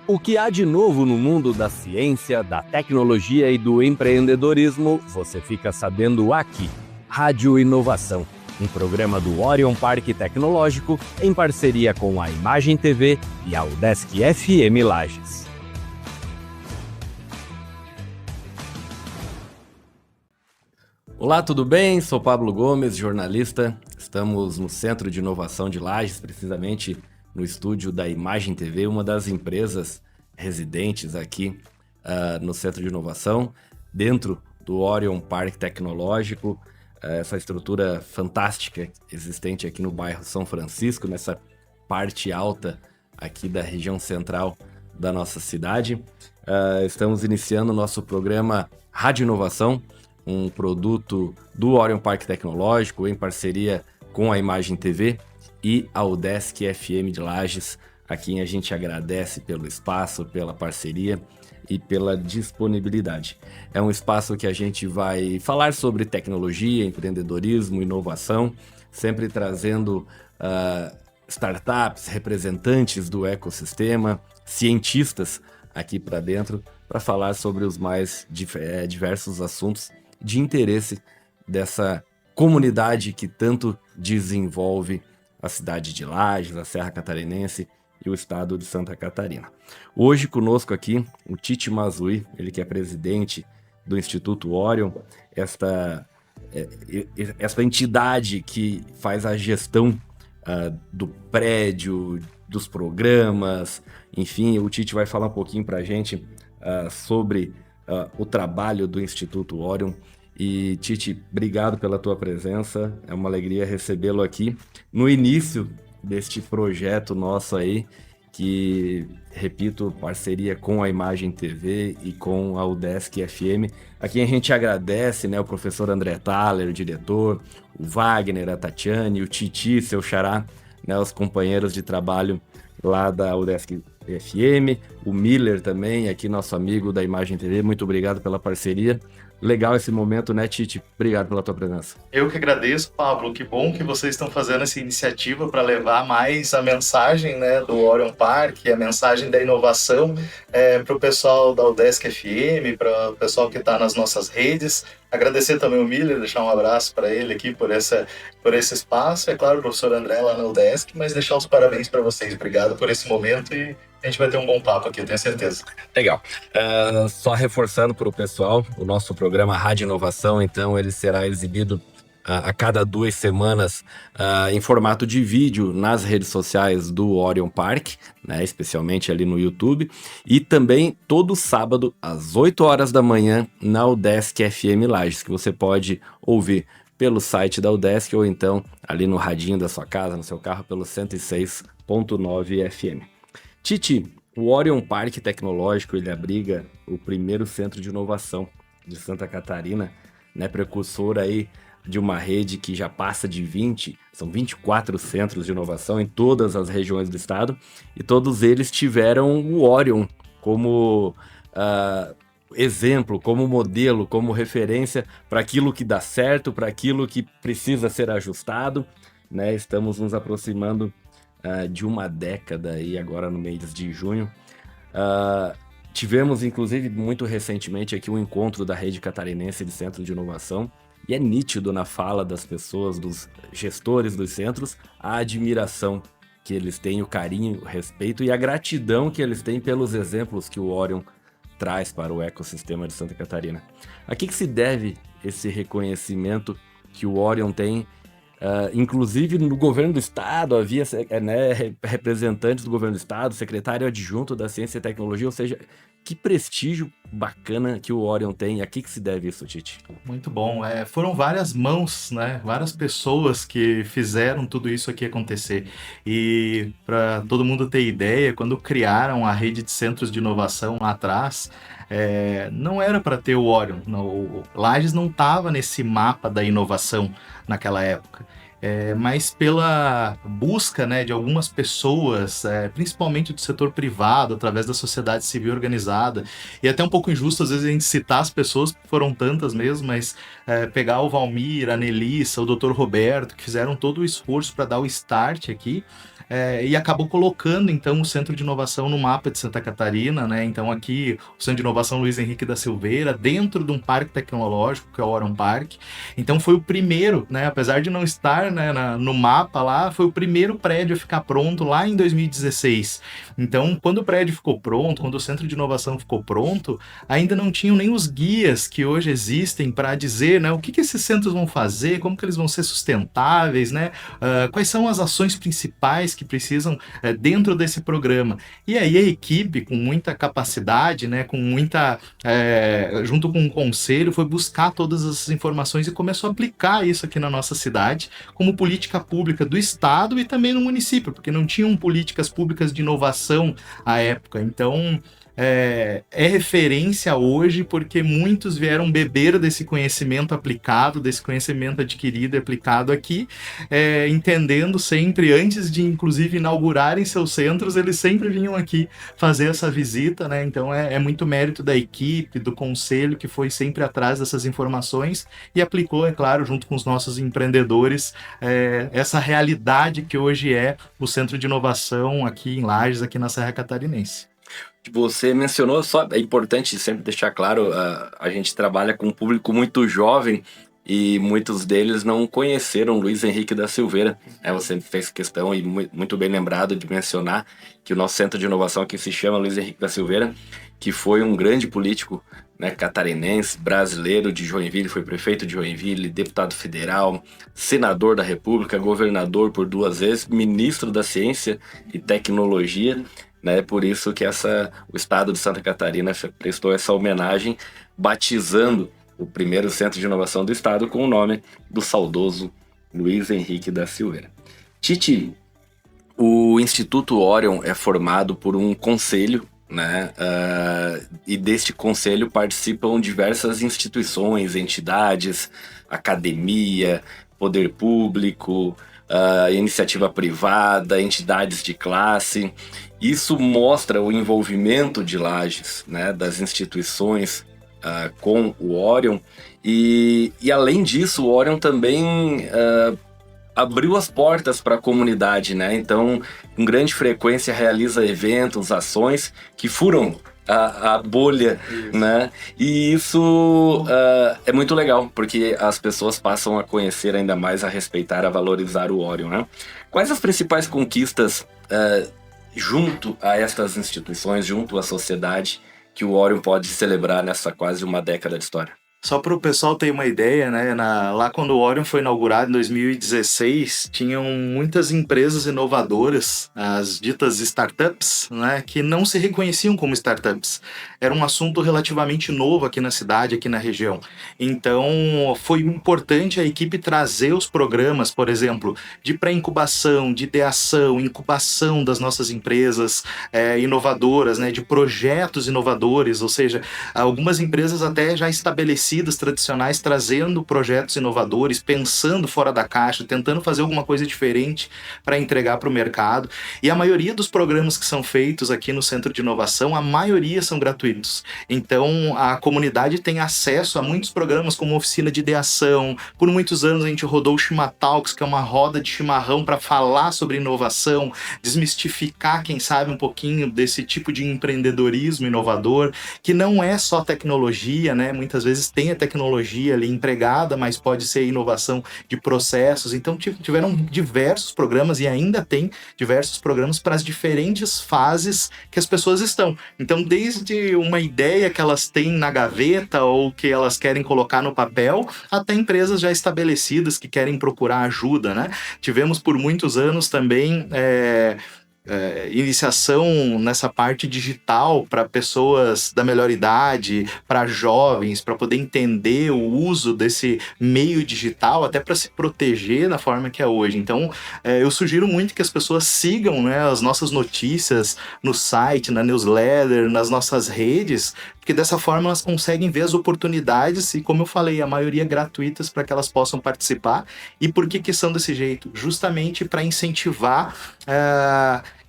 O que há de novo no mundo da ciência, da tecnologia e do empreendedorismo, você fica sabendo aqui. Rádio Inovação, um programa do Orion Parque Tecnológico em parceria com a Imagem TV e a UDESC FM Lages. Olá, tudo bem? Sou Pablo Gomes, jornalista. Estamos no Centro de Inovação de Lages, precisamente no estúdio da Imagem TV, uma das empresas residentes aqui no Centro de Inovação, dentro do Orion Parque Tecnológico, essa estrutura fantástica existente aqui no bairro São Francisco, nessa parte alta aqui da região central da nossa cidade. Estamos iniciando o nosso programa Rádio Inovação, um produto do Orion Parque Tecnológico em parceria com a Imagem TV e a UDESC FM de Lages, a quem a gente agradece pelo espaço, pela parceria e pela disponibilidade. É um espaço que a gente vai falar sobre tecnologia, empreendedorismo, inovação, sempre trazendo startups, representantes do ecossistema, cientistas aqui para dentro, para falar sobre os mais diversos assuntos de interesse dessa comunidade que tanto desenvolve a cidade de Lages, a Serra Catarinense e o estado de Santa Catarina. Hoje conosco aqui o Tite Mazui, ele que é presidente do Instituto Orion, esta entidade que faz a gestão do prédio, dos programas, enfim, o Tite vai falar um pouquinho para a gente sobre o trabalho do Instituto Orion. E Tite, obrigado pela tua presença, é uma alegria recebê-lo aqui no início deste projeto nosso aí, que, repito, parceria com a Imagem TV e com a UDESC FM, a quem a gente agradece, né, o professor André Thaler, o diretor, o Wagner, a Tatiane, o Titi, seu xará, né, os companheiros de trabalho lá da UDESC FM, o Miller também, aqui nosso amigo da Imagem TV, muito obrigado pela parceria. Legal esse momento, né, Tite? Obrigado pela tua presença. Eu que agradeço, Pablo. Que bom que vocês estão fazendo essa iniciativa para levar mais a mensagem, né, do Orion Park, a mensagem da inovação para o pessoal da UDESC FM, para o pessoal que está nas nossas redes. Agradecer também o Miller, deixar um abraço para ele aqui por esse espaço. É claro, o professor André lá na UDESC, mas deixar os parabéns para vocês. Obrigado por esse momento e a gente vai ter um bom papo aqui, eu tenho certeza. Legal. Só reforçando para o pessoal, o nosso programa Rádio Inovação, então, ele será exibido a cada 2 semanas em formato de vídeo nas redes sociais do Orion Park, né, especialmente ali no YouTube, e também todo sábado às 8 horas da manhã na UDESC FM Lages, que você pode ouvir pelo site da UDESC ou então ali no radinho da sua casa, no seu carro, pelo 106.9 FM. Titi, o Orion Parque Tecnológico, ele abriga o primeiro centro de inovação de Santa Catarina, né, precursor aí de uma rede que já passa de 20, são 24 centros de inovação em todas as regiões do estado, e todos eles tiveram o Orion como exemplo, como modelo, como referência para aquilo que dá certo, para aquilo que precisa ser ajustado, né? Estamos nos aproximando de uma década aí agora no mês de junho. Tivemos, inclusive, muito recentemente aqui um encontro da Rede Catarinense de Centros de Inovação, e é nítido na fala das pessoas, dos gestores dos centros, a admiração que eles têm, o carinho, o respeito e a gratidão que eles têm pelos exemplos que o Orion traz para o ecossistema de Santa Catarina. A que se deve esse reconhecimento que o Orion tem? Inclusive no governo do estado havia representantes do governo do estado, secretário adjunto da Ciência e Tecnologia, ou seja, que prestígio bacana que o Orion tem. A que se deve isso, Tite? Muito bom. Foram várias mãos, né? Várias pessoas que fizeram tudo isso aqui acontecer. E para todo mundo ter ideia, quando criaram a rede de centros de inovação lá atrás, não era para ter o Orion. O Lages não estava nesse mapa da inovação naquela época. Mas pela busca, né, de algumas pessoas, principalmente do setor privado, através da sociedade civil organizada, e até um pouco injusto às vezes a gente citar as pessoas, porque foram tantas mesmo, mas pegar o Valmir, a Nelissa, o Dr. Roberto, que fizeram todo o esforço para dar o start aqui, e acabou colocando, então, o Centro de Inovação no mapa de Santa Catarina, né? Então, aqui, o Centro de Inovação Luiz Henrique da Silveira, dentro de um parque tecnológico, que é o Orion Park. Então, foi o primeiro, né? Apesar de não estar, né, no mapa lá, foi o primeiro prédio a ficar pronto lá em 2016. Então, quando o prédio ficou pronto, quando o Centro de Inovação ficou pronto, ainda não tinham nem os guias que hoje existem para dizer, né, o que esses centros vão fazer, como que eles vão ser sustentáveis, né? Quais são as ações principais que precisam dentro desse programa. E aí a equipe, com muita capacidade, né, com muita, junto com o conselho, foi buscar todas essas informações e começou a aplicar isso aqui na nossa cidade como política pública do estado e também no município, porque não tinham políticas públicas de inovação à época. Então, é referência hoje porque muitos vieram beber desse conhecimento aplicado, desse conhecimento adquirido e aplicado aqui, entendendo sempre, antes de inclusive inaugurarem seus centros, eles sempre vinham aqui fazer essa visita, né? Então é muito mérito da equipe, do conselho, que foi sempre atrás dessas informações e aplicou, é claro, junto com os nossos empreendedores, essa realidade que hoje é o Centro de Inovação aqui em Lages, aqui na Serra Catarinense. Você mencionou, só é importante sempre deixar claro, a gente trabalha com um público muito jovem e muitos deles não conheceram Luiz Henrique da Silveira. Você fez questão e muito bem lembrado de mencionar que o nosso centro de inovação aqui se chama Luiz Henrique da Silveira, que foi um grande político, né, catarinense, brasileiro, de Joinville, foi prefeito de Joinville, deputado federal, senador da República, governador por 2 vezes, ministro da Ciência e Tecnologia, né? Por isso que o estado de Santa Catarina prestou essa homenagem, batizando o primeiro centro de inovação do estado com o nome do saudoso Luiz Henrique da Silveira. Titi, o Instituto Orion é formado por um conselho, né? E deste conselho participam diversas instituições, entidades, academia, poder público, iniciativa privada, entidades de classe. Isso mostra o envolvimento de Lages, né, das instituições com o Orion. E além disso, o Orion também abriu as portas para a comunidade, né? Então, com grande frequência realiza eventos, ações que furam a bolha, né? E isso é muito legal, porque as pessoas passam a conhecer ainda mais, a respeitar, a valorizar o Orion, né? Quais as principais conquistas junto a estas instituições, junto à sociedade, que o Orion pode celebrar nessa quase uma década de história? Só para o pessoal ter uma ideia, né? Lá quando o Orion foi inaugurado em 2016, tinham muitas empresas inovadoras, as ditas startups, né? Que não se reconheciam como startups. Era um assunto relativamente novo aqui na cidade, aqui na região. Então, foi importante a equipe trazer os programas, por exemplo, de pré-incubação, de ideação, incubação das nossas empresas inovadoras, né? De projetos inovadores, ou seja, algumas empresas até já estabelecidas, tradicionais, trazendo projetos inovadores, pensando fora da caixa, tentando fazer alguma coisa diferente para entregar para o mercado. E a maioria dos programas que são feitos aqui no Centro de Inovação, a maioria são gratuitos. Então, a comunidade tem acesso a muitos programas como oficina de ideação. Por muitos anos a gente rodou o Chimatalks, que é uma roda de chimarrão para falar sobre inovação, desmistificar, quem sabe, um pouquinho desse tipo de empreendedorismo inovador, que não é só tecnologia, né? Muitas vezes tem a tecnologia ali empregada, mas pode ser inovação de processos. Então tiveram diversos programas e ainda tem diversos programas para as diferentes fases que as pessoas estão. Então, desde uma ideia que elas têm na gaveta ou que elas querem colocar no papel, até empresas já estabelecidas que querem procurar ajuda, né? Tivemos por muitos anos também iniciação nessa parte digital para pessoas da melhor idade, para jovens, para poder entender o uso desse meio digital, até para se proteger da forma que é hoje. Então, eu sugiro muito que as pessoas sigam, né, as nossas notícias no site, na newsletter, nas nossas redes, porque dessa forma elas conseguem ver as oportunidades e, como eu falei, a maioria gratuitas para que elas possam participar. E por que são desse jeito? Justamente para incentivar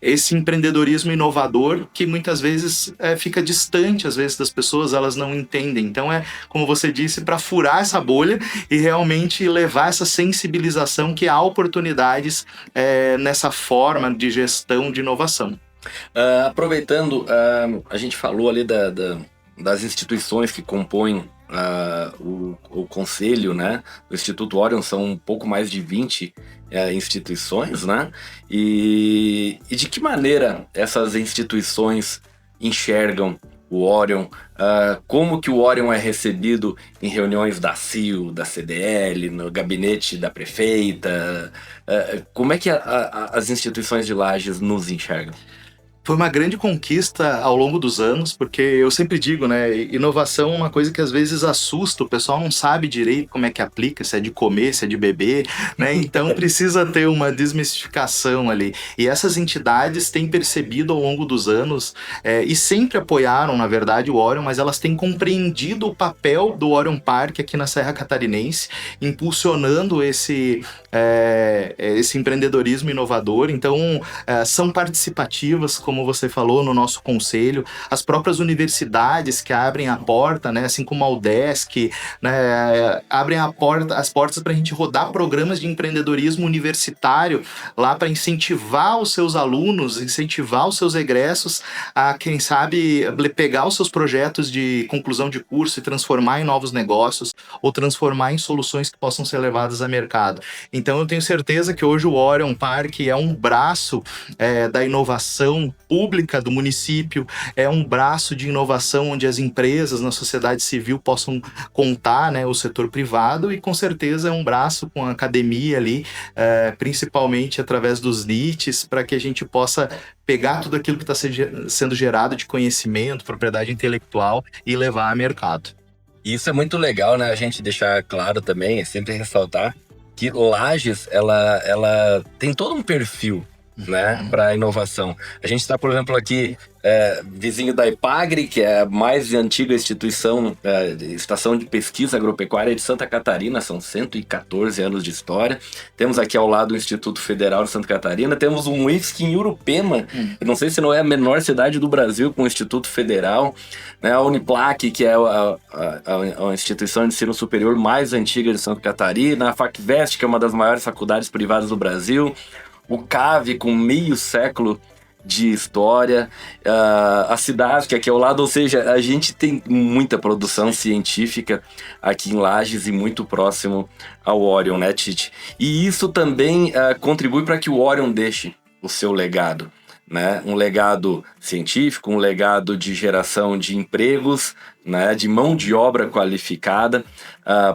esse empreendedorismo inovador que muitas vezes fica distante, às vezes, das pessoas, elas não entendem. Então como você disse, para furar essa bolha e realmente levar essa sensibilização que há oportunidades nessa forma de gestão de inovação. Aproveitando, a gente falou ali das instituições que compõem o conselho, né? O Instituto Orion são um pouco mais de 20 instituições, né? E de que maneira essas instituições enxergam o Orion? Como que o Orion é recebido em reuniões da CIO, da CDL, no gabinete da prefeita? Como é que as instituições de Lages nos enxergam? Foi uma grande conquista ao longo dos anos, porque eu sempre digo, né, inovação é uma coisa que às vezes assusta, o pessoal não sabe direito como é que aplica, se é de comer, se é de beber, né, então precisa ter uma desmistificação ali. E essas entidades têm percebido ao longo dos anos, e sempre apoiaram, na verdade, o Orion, mas elas têm compreendido o papel do Orion Park aqui na Serra Catarinense, impulsionando esse empreendedorismo inovador. Então, são participativas, como você falou, no nosso conselho, as próprias universidades que abrem a porta, né, assim como a UDESC, né, abrem as portas para a gente rodar programas de empreendedorismo universitário lá para incentivar os seus alunos, incentivar os seus egressos a, quem sabe, pegar os seus projetos de conclusão de curso e transformar em novos negócios ou transformar em soluções que possam ser levadas a mercado. Então eu tenho certeza que hoje o Orion Park é um braço da inovação pública do município, é um braço de inovação onde as empresas na sociedade civil possam contar, né, o setor privado, e com certeza é um braço com a academia ali, principalmente através dos NITs, para que a gente possa pegar tudo aquilo que está sendo gerado de conhecimento, propriedade intelectual e levar a mercado. Isso é muito legal, né? A gente deixar claro também, sempre ressaltar que Lages, ela tem todo um perfil, né, para inovação. A gente está, por exemplo, aqui vizinho da Epagre, que é a mais antiga instituição, estação de pesquisa agropecuária de Santa Catarina, são 114 anos de história. Temos aqui ao lado o Instituto Federal de Santa Catarina, temos um IFSC em Urupema, não sei se não é a menor cidade do Brasil com o Instituto Federal, né? A Uniplac, que é a instituição de ensino superior mais antiga de Santa Catarina, a FACVEST, que é uma das maiores faculdades privadas do Brasil, o CAV, com meio século de história, a cidade que aqui ao lado, ou seja, a gente tem muita produção científica aqui em Lages e muito próximo ao Orion, né, Tite? E isso também contribui para que o Orion deixe o seu legado, né? Um legado científico, um legado de geração de empregos, né, de mão de obra qualificada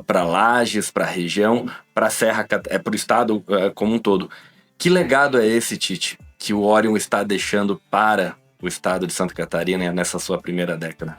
para Lages, para a região, para a Serra, para o estado como um todo. Que legado é esse, Tite, que o Orion está deixando para o estado de Santa Catarina nessa sua primeira década?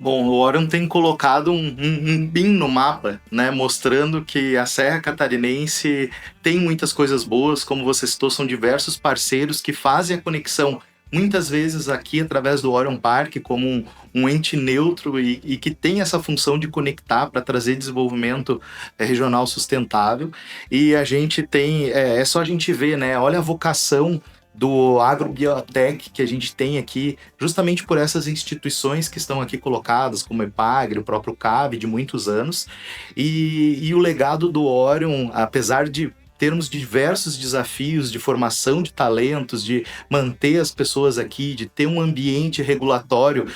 Bom, o Orion tem colocado um pin no mapa, né, mostrando que a Serra Catarinense tem muitas coisas boas, como você citou, são diversos parceiros que fazem a conexão, muitas vezes aqui através do Orion Park, como um ente neutro e que tem essa função de conectar para trazer desenvolvimento regional sustentável. E a gente tem, é só a gente ver, né, olha a vocação do agrobiotech que a gente tem aqui, justamente por essas instituições que estão aqui colocadas, como a Epagre, o próprio CAB, de muitos anos. E o legado do Orion, apesar de termos diversos desafios de formação de talentos, de manter as pessoas aqui, de ter um ambiente regulatório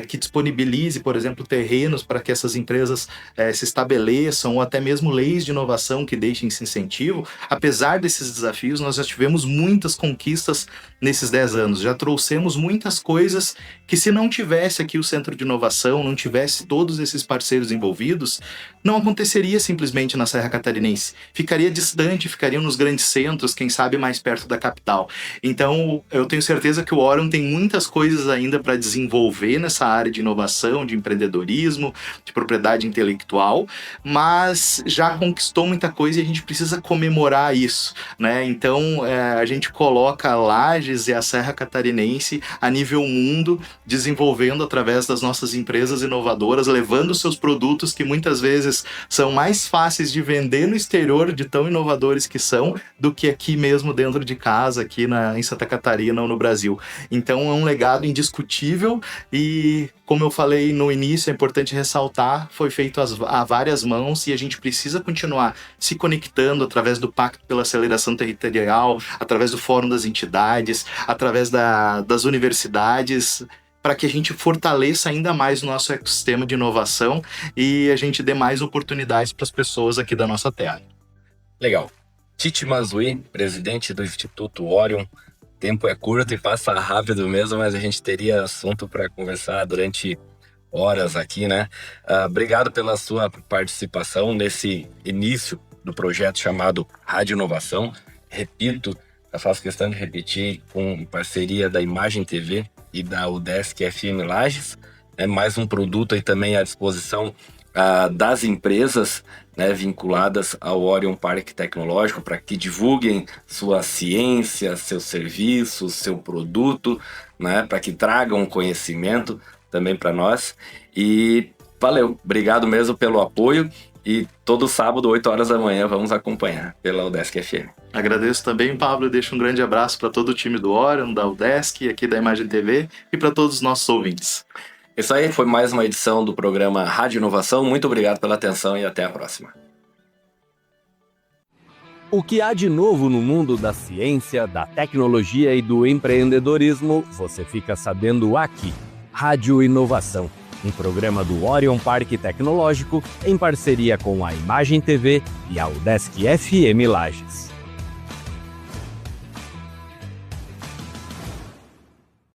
que disponibilize, por exemplo, terrenos para que essas empresas se estabeleçam, ou até mesmo leis de inovação que deixem esse incentivo. Apesar desses desafios, nós já tivemos muitas conquistas nesses 10 anos, já trouxemos muitas coisas que, se não tivesse aqui o Centro de Inovação, não tivesse todos esses parceiros envolvidos, não aconteceria simplesmente na Serra Catarinense, ficaria distante distante, ficariam nos grandes centros, quem sabe mais perto da capital. Então, eu tenho certeza que o Orion tem muitas coisas ainda para desenvolver nessa área de inovação, de empreendedorismo, de propriedade intelectual, mas já conquistou muita coisa e a gente precisa comemorar isso, né? Então, a gente coloca Lages e a Serra Catarinense a nível mundo, desenvolvendo através das nossas empresas inovadoras, levando seus produtos que muitas vezes são mais fáceis de vender no exterior, de tão inovadores que são, do que aqui mesmo dentro de casa, aqui em Santa Catarina ou no Brasil. Então é um legado indiscutível e, como eu falei no início, é importante ressaltar, foi feito a várias mãos e a gente precisa continuar se conectando através do Pacto pela Aceleração Territorial, através do Fórum das Entidades, através das universidades, para que a gente fortaleça ainda mais o nosso ecossistema de inovação e a gente dê mais oportunidades para as pessoas aqui da nossa terra. Legal. Tite Mazui, presidente do Instituto Orion. Tempo é curto e passa rápido mesmo, mas a gente teria assunto para conversar durante horas aqui, né? Obrigado pela sua participação nesse início do projeto chamado Rádio Inovação. Repito, eu faço questão de repetir, com parceria da Imagem TV e da UDESC FM Lages, mais um produto aí também à disposição das empresas, né, vinculadas ao Orion Parque Tecnológico, para que divulguem sua ciência, seus serviços, seu produto, né, para que tragam conhecimento também para nós. E valeu, obrigado mesmo pelo apoio. E todo sábado, 8 horas da manhã, vamos acompanhar pela UDESC FM. Agradeço também, Pablo, e deixo um grande abraço para todo o time do Orion, da UDESC, aqui da Imagem TV e para todos os nossos ouvintes. Isso aí, foi mais uma edição do programa Rádio Inovação. Muito obrigado pela atenção e até a próxima. O que há de novo no mundo da ciência, da tecnologia e do empreendedorismo, você fica sabendo aqui. Rádio Inovação, um programa do Orion Parque Tecnológico em parceria com a Imagem TV e a UDESC FM Lages.